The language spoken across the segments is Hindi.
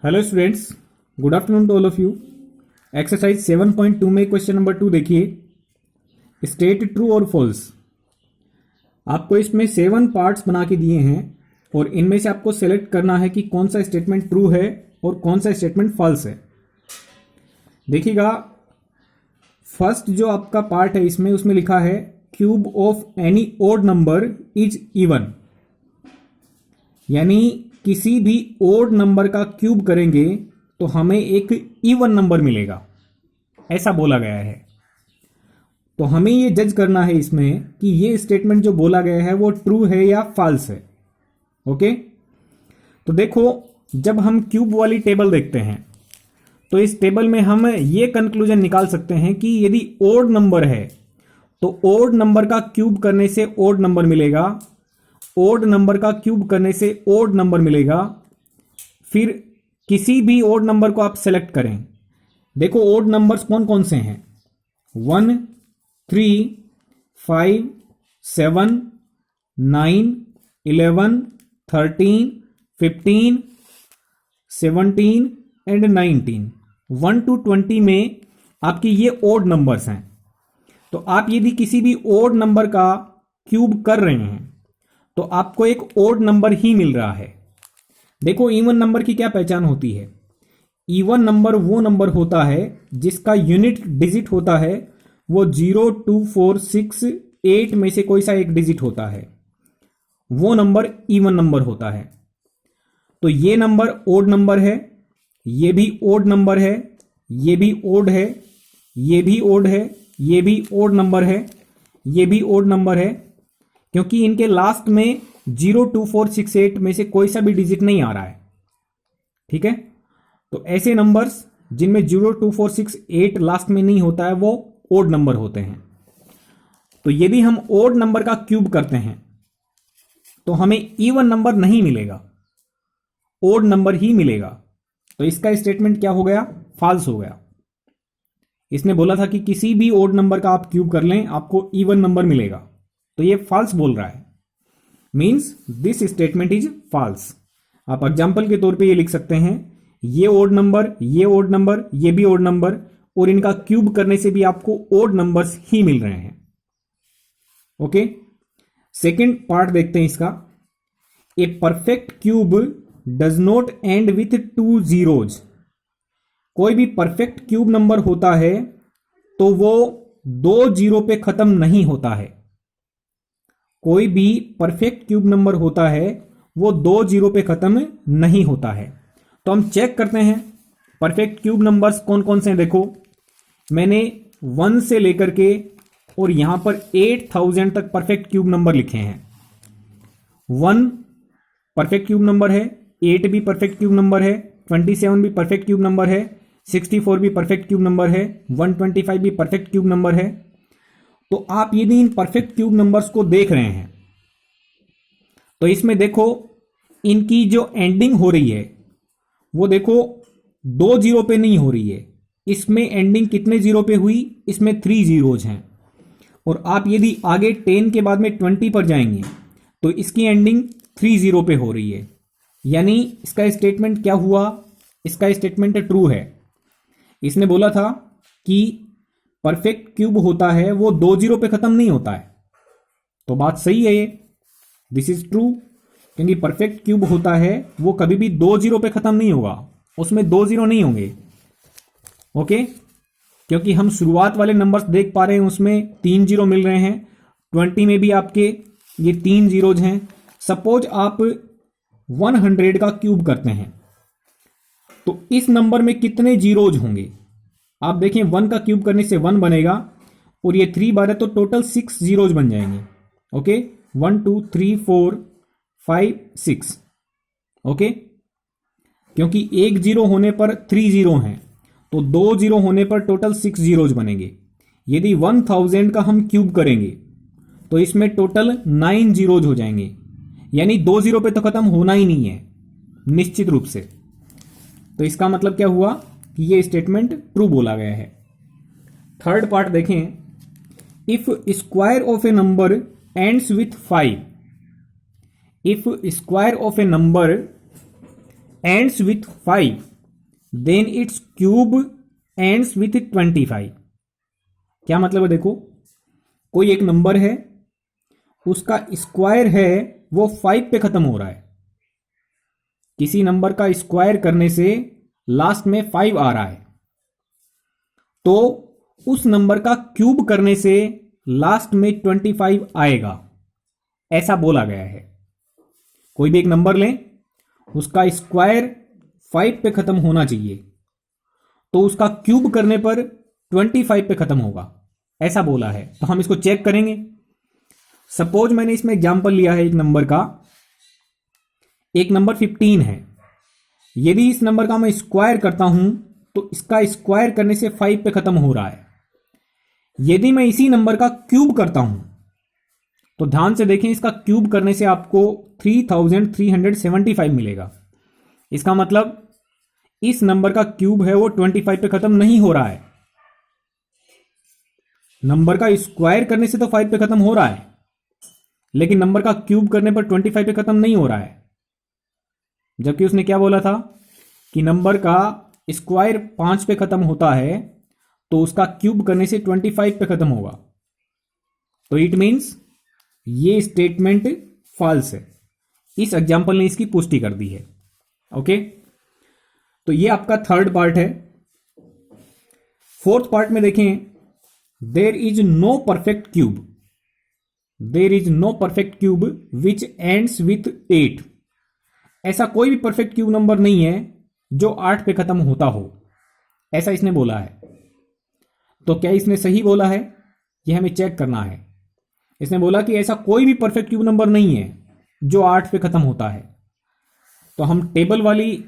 Hello students, good afternoon to all of you. Exercise 7.2 में क्वेश्चन नंबर 2 देखिए। स्टेट ट्रू और फॉल्स। आपको इसमें 7 पार्ट्स बना के दिए हैं और इनमें से आपको सेलेक्ट करना है कि कौन सा स्टेटमेंट ट्रू है और कौन सा स्टेटमेंट फॉल्स है। देखिएगा, फर्स्ट जो आपका पार्ट है इसमें उसमें लिखा है cube of any odd number is even, यानी किसी भी ओड नंबर का क्यूब करेंगे तो हमें एक इवन नंबर मिलेगा, ऐसा बोला गया है। तो हमें ये जज करना है इसमें कि ये स्टेटमेंट जो बोला गया है वो ट्रू है या फॉल्स है। ओके, तो देखो, जब हम क्यूब वाली टेबल देखते हैं तो इस टेबल में हम ये कंक्लूजन निकाल सकते हैं कि यदि ओड नंबर है तो ओड नंबर का क्यूब करने से ओड नंबर मिलेगा, ओड नंबर का क्यूब करने से ओड नंबर मिलेगा। फिर किसी भी ओड नंबर को आप सेलेक्ट करें। देखो ओड नंबर्स कौन कौन से हैं, 1, 3, 5, 7, 9, 11, 13, 15, 17 एंड 19। 1 to 20 में आपकी ये ओड नंबर्स हैं। तो आप यदि किसी भी ओड नंबर का क्यूब कर रहे हैं तो आपको एक ओड नंबर ही मिल रहा है। देखो, इवन नंबर की क्या पहचान होती है? इवन नंबर वो नंबर होता है जिसका यूनिट डिजिट होता है वो 0, 2, 4, 6, 8 में से कोई सा एक डिजिट होता है, वो नंबर इवन नंबर होता है। तो ये नंबर ओड नंबर है, ये भी ओड नंबर है, ये भी ओड है, ये भी ओड है, ये भी ओड नंबर है, ये भी ओड नंबर है, क्योंकि इनके लास्ट में 0, 2, 4, 6, 8 में से कोई सा भी डिजिट नहीं आ रहा है। ठीक है, तो ऐसे नंबर्स जिनमें 0, 2, 4, 6, 8 लास्ट में नहीं होता है वो ओड नंबर होते हैं। तो यदि हम ओड नंबर का क्यूब करते हैं तो हमें इवन नंबर नहीं मिलेगा, ओड नंबर ही मिलेगा। तो इसका स्टेटमेंट क्या हो गया? फॉल्स हो गया। इसने बोला था कि किसी भी ओड नंबर का आप क्यूब कर लें आपको इवन नंबर मिलेगा, तो ये फॉल्स बोल रहा है, means this statement is false. आप एग्जाम्पल के तौर पे ये लिख सकते हैं, ये ओड नंबर, ये ओड नंबर, ये भी ओड नंबर, और इनका क्यूब करने से भी आपको ओड नंबर्स ही मिल रहे हैं। ओके, सेकेंड पार्ट देखते हैं इसका। A perfect cube does not and with 2 zeros। कोई भी परफेक्ट क्यूब नंबर होता है तो वो 2 जीरो पे खत्म नहीं होता है। कोई भी परफेक्ट क्यूब नंबर होता है वो 2 जीरो पे खत्म नहीं होता है। तो हम चेक करते हैं परफेक्ट क्यूब नंबर्स कौन कौन से हैं। देखो, मैंने 1 से लेकर के और यहां पर 8000 तक परफेक्ट क्यूब नंबर लिखे हैं। 1 परफेक्ट क्यूब नंबर है, 8 भी परफेक्ट क्यूब नंबर है, 27 भी परफेक्ट क्यूब नंबर है, 64 भी परफेक्ट क्यूब नंबर है, 125 भी परफेक्ट क्यूब नंबर है। तो आप यदि इन परफेक्ट क्यूब नंबर्स को देख रहे हैं तो इसमें देखो इनकी जो एंडिंग हो रही है वो देखो 2 जीरो पे नहीं हो रही है। इसमें एंडिंग कितने जीरो पे हुई? इसमें 3 जीरोज हैं। और आप यदि आगे 10 के बाद में 20 पर जाएंगे तो इसकी एंडिंग 3 जीरो पे हो रही है। यानी इसका स्टेटमेंट क्या हुआ? इसका स्टेटमेंट ट्रू है। इसने बोला था कि परफेक्ट क्यूब होता है वो 2 जीरो पे खत्म नहीं होता है, तो बात सही है ये, दिस इज ट्रू। क्योंकि परफेक्ट क्यूब होता है वो कभी भी 2 जीरो पे खत्म नहीं होगा, उसमें 2 जीरो नहीं होंगे। ओके, क्योंकि हम शुरुआत वाले नंबर्स देख पा रहे हैं उसमें 3 जीरो मिल रहे हैं, 20 में भी आपके ये 3 जीरोज हैं। सपोज आप 100 का क्यूब करते हैं तो इस नंबर में कितने जीरोज होंगे? आप देखें, 1 का क्यूब करने से 1 बनेगा और ये 3 बार है तो टोटल 6 जीरोज बन जाएंगे। ओके, 1, 2, 3, 4, 5, 6। ओके, क्योंकि 1 जीरो होने पर 3 जीरो हैं तो 2 जीरो होने पर टोटल 6 जीरोज बनेंगे। यदि 1000 का हम क्यूब करेंगे तो इसमें टोटल 9 जीरोज हो जाएंगे। यानी 2 जीरो पे तो खत्म होना ही नहीं है निश्चित रूप से। तो इसका मतलब क्या हुआ कि ये स्टेटमेंट ट्रू बोला गया है। थर्ड पार्ट देखें, if square of a number ends with 5, if square of a number ends with 5 then its cube ends with 25। क्या मतलब है? देखो, कोई एक नंबर है, उसका स्क्वायर है वो 5 पे खत्म हो रहा है। किसी नंबर का स्क्वायर करने से लास्ट में 5 आ रहा है, तो उस नंबर का क्यूब करने से लास्ट में 25 आएगा, ऐसा बोला गया है। कोई भी एक नंबर लें, उसका स्क्वायर 5 पे खत्म होना चाहिए, तो उसका क्यूब करने पर 25 पे खत्म होगा, ऐसा बोला है। तो हम इसको चेक करेंगे। सपोज मैंने इसमें एग्जांपल लिया है एक नंबर का, एक नंबर 15 है। यदि इस नंबर का मैं स्क्वायर करता हूं तो इसका स्क्वायर करने से 5 पे खत्म हो रहा है। यदि मैं इसी नंबर का क्यूब करता हूं तो ध्यान से देखें, इसका क्यूब करने से आपको 3375 मिलेगा। इसका मतलब इस नंबर का क्यूब है वो 25 पे खत्म नहीं हो रहा है। नंबर का स्क्वायर करने से तो 5 पे खत्म हो रहा है, लेकिन नंबर का क्यूब करने पर 25 पे खत्म नहीं हो रहा है। जबकि उसने क्या बोला था कि नंबर का स्क्वायर 5 पे खत्म होता है तो उसका क्यूब करने से 25 पे खत्म होगा। तो इट मीन्स ये स्टेटमेंट फॉल्स है। इस एग्जाम्पल ने इसकी पुष्टि कर दी है। ओके, तो ये आपका थर्ड पार्ट है। फोर्थ पार्ट में देखें, there is no perfect cube, there is no perfect cube which ends with 8। ऐसा कोई भी परफेक्ट क्यूब नंबर नहीं है जो 8 पे खत्म होता हो, ऐसा इसने बोला है। तो क्या इसने सही बोला है? यह हमें चेक करना है। इसने बोला कि ऐसा कोई भी परफेक्ट क्यूब नंबर नहीं है जो 8 पे खत्म होता है। तो हम टेबल वाली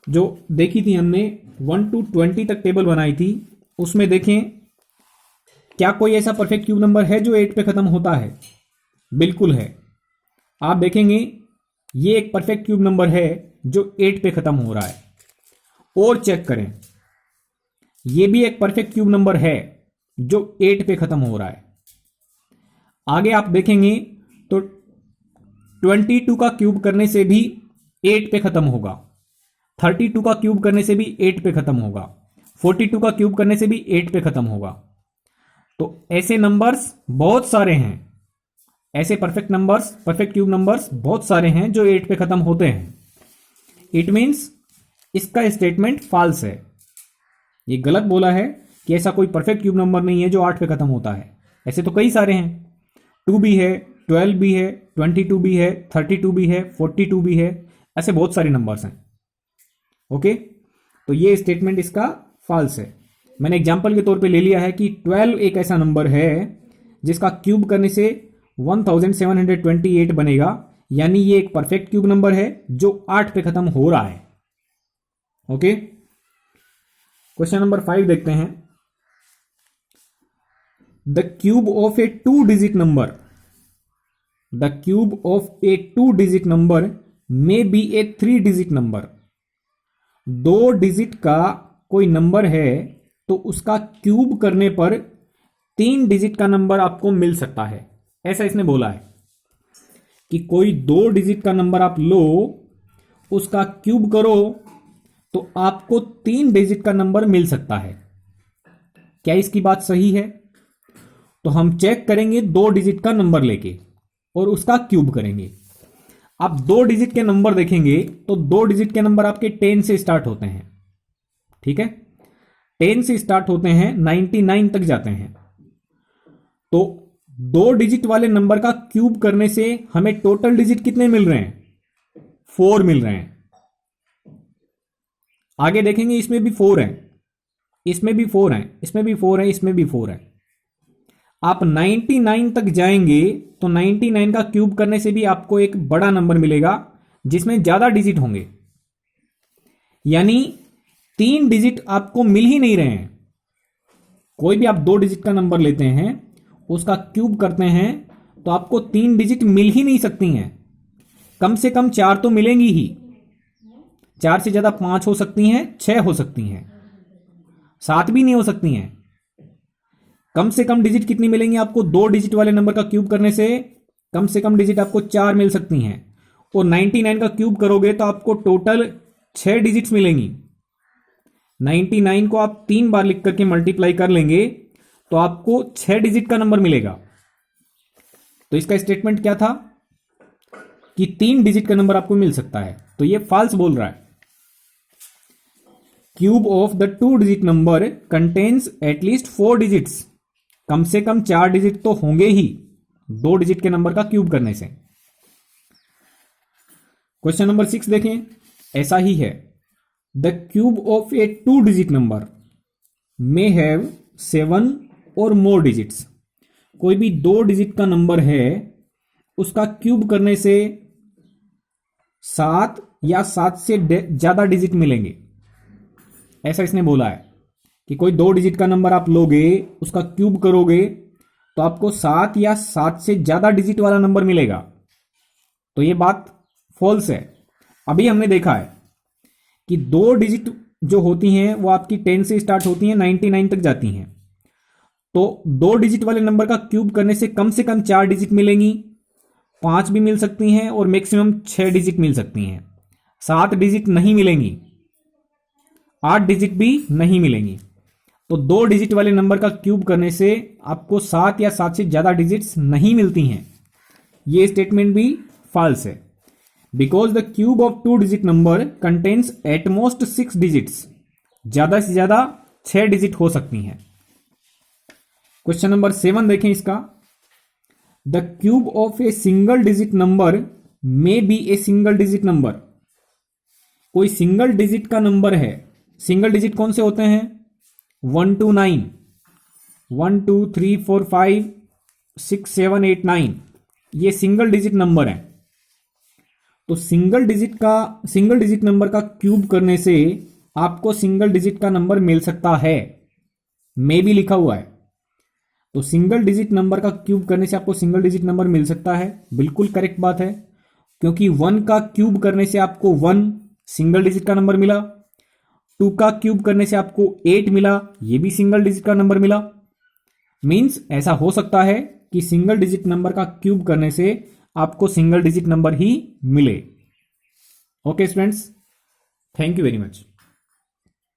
जो देखी थी हमने 1 to 20 तक टेबल बनाई थी, उसमें देखें क्या कोई ऐसा परफेक्ट क्यूब नंबर है जो 8 पे खत्म होता है? बिल्कुल है। आप देखेंगे ये एक परफेक्ट क्यूब नंबर है जो 8 पे खत्म हो रहा है। और चेक करें, ये भी एक परफेक्ट क्यूब नंबर है जो 8 पे खत्म हो रहा है। आगे आप देखेंगे तो 22 का क्यूब करने से भी 8 पे खत्म होगा, 32 का क्यूब करने से भी 8 पे खत्म होगा, 42 का क्यूब करने से भी 8 पे खत्म होगा। तो ऐसे नंबर्स बहुत सारे हैं, ऐसे perfect numbers, perfect cube numbers बहुत सारे हैं जो 8 पे खत्म होते हैं। इट मीन्स इसका स्टेटमेंट फॉल्स है। ये गलत बोला है कि ऐसा कोई परफेक्ट क्यूब नंबर नहीं है जो 8 पे खत्म होता है। ऐसे तो कई सारे हैं, 2 भी है, 12 भी है, 22 भी है, 32 भी है, 42 भी है, ऐसे बहुत सारे नंबर्स हैं। ओके, तो ये स्टेटमेंट इसका फॉल्स है। मैंने एग्जांपल के तौर पे ले लिया है कि 12 एक ऐसा नंबर है जिसका क्यूब करने से 1728 बनेगा, यानी ये एक परफेक्ट क्यूब नंबर है जो 8 पे खत्म हो रहा है। ओके, क्वेश्चन नंबर 5 देखते हैं। The cube of a 2 digit number, the cube of a 2 digit number may be A 3 digit number. 2 digit का कोई नंबर है तो उसका क्यूब करने पर 3 डिजिट का नंबर आपको मिल सकता है, ऐसा इसने बोला है कि कोई 2 डिजिट का नंबर आप लो, उसका क्यूब करो तो आपको 3 डिजिट का नंबर मिल सकता है। क्या इसकी बात सही है? तो हम चेक करेंगे 2 डिजिट का नंबर लेके और उसका क्यूब करेंगे। आप 2 डिजिट के नंबर देखेंगे तो 2 डिजिट के नंबर आपके 10 से स्टार्ट होते हैं, ठीक है, 10 से स्टार्ट होते हैं, 99 तक जाते हैं। तो 2 डिजिट वाले नंबर का क्यूब करने से हमें टोटल डिजिट कितने मिल रहे हैं? 4 मिल रहे हैं। आगे देखेंगे इसमें भी 4 है, इसमें भी 4 है, इसमें भी 4 है, इसमें भी 4 है। आप 99 तक जाएंगे तो 99 का क्यूब करने से भी आपको एक बड़ा नंबर मिलेगा जिसमें ज्यादा डिजिट होंगे, यानी 3 डिजिट आपको मिल ही नहीं रहे हैं। कोई भी आप 2 डिजिट का नंबर लेते हैं, उसका क्यूब करते हैं तो आपको 3 डिजिट मिल ही नहीं सकती हैं। कम से कम 4 तो मिलेंगी ही, 4 से ज्यादा 5 हो सकती हैं, 6 हो सकती हैं, 7 भी नहीं हो सकती हैं। कम से कम डिजिट कितनी मिलेंगी आपको? 2 डिजिट वाले नंबर का क्यूब करने से कम डिजिट आपको 4 मिल सकती हैं, और 99 का क्यूब करोगे तो आपको टोटल 6 डिजिट्स मिलेंगी। 99 को आप 3 बार लिख करके मल्टीप्लाई कर लेंगे तो आपको 6 डिजिट का नंबर मिलेगा। तो इसका स्टेटमेंट क्या था कि 3 डिजिट का नंबर आपको मिल सकता है, तो ये फॉल्स बोल रहा है। Cube of the 2 digit number contains at least 4 digits, कम से कम 4 डिजिट तो होंगे ही 2 डिजिट के नंबर का क्यूब करने से। क्वेश्चन नंबर 6 देखें, ऐसा ही है। The cube of a 2 digit number may have 7 और मोर डिजिट्स। कोई भी 2 डिजिट का नंबर है, उसका क्यूब करने से 7 या 7 से ज्यादा डिजिट मिलेंगे। ऐसा इसने बोला है कि कोई 2 डिजिट का नंबर आप लोगे, उसका क्यूब करोगे तो आपको 7 या 7 से ज्यादा डिजिट वाला नंबर मिलेगा। तो ये बात फॉल्स है। अभी हमने देखा है कि 2 डिजिट जो होती हैं वो आपकी 10 से स्टार्ट होती हैं, 99 तक जाती हैं। तो 2 डिजिट वाले नंबर का क्यूब करने से कम 4 डिजिट मिलेंगी, 5 भी मिल सकती हैं और मैक्सिमम 6 डिजिट मिल सकती हैं। 7 डिजिट नहीं मिलेंगी, 8 डिजिट भी नहीं मिलेंगी। तो 2 डिजिट वाले नंबर का क्यूब करने से आपको 7 या 7 से ज्यादा डिजिट्स नहीं मिलती हैं। ये स्टेटमेंट भी फॉल्स है। Because the cube of 2 digit number contains at most 6 digits, ज्यादा से ज्यादा 6 डिजिट हो सकती हैं। क्वेश्चन नंबर 7 देखें इसका। The cube of a single digit number may be a single digit number. कोई सिंगल डिजिट का नंबर है, सिंगल डिजिट कौन से होते हैं? 1 to 9, 1 2 3 4 5 6 7 8 9, ये सिंगल डिजिट नंबर है। तो सिंगल डिजिट नंबर का क्यूब करने से आपको सिंगल डिजिट का नंबर मिल सकता है, मे भी लिखा हुआ है। तो सिंगल डिजिट नंबर का क्यूब करने से आपको सिंगल डिजिट नंबर मिल सकता है, बिल्कुल करेक्ट बात है। क्योंकि 1 का क्यूब करने से आपको 1 सिंगल डिजिट का नंबर मिला, 2 का क्यूब करने से आपको 8 मिला, ये भी सिंगल डिजिट का नंबर मिला। मींस ऐसा हो सकता है कि सिंगल डिजिट नंबर का क्यूब करने से आपको सिंगल डिजिट नंबर ही मिले। Okay students, thank you very much.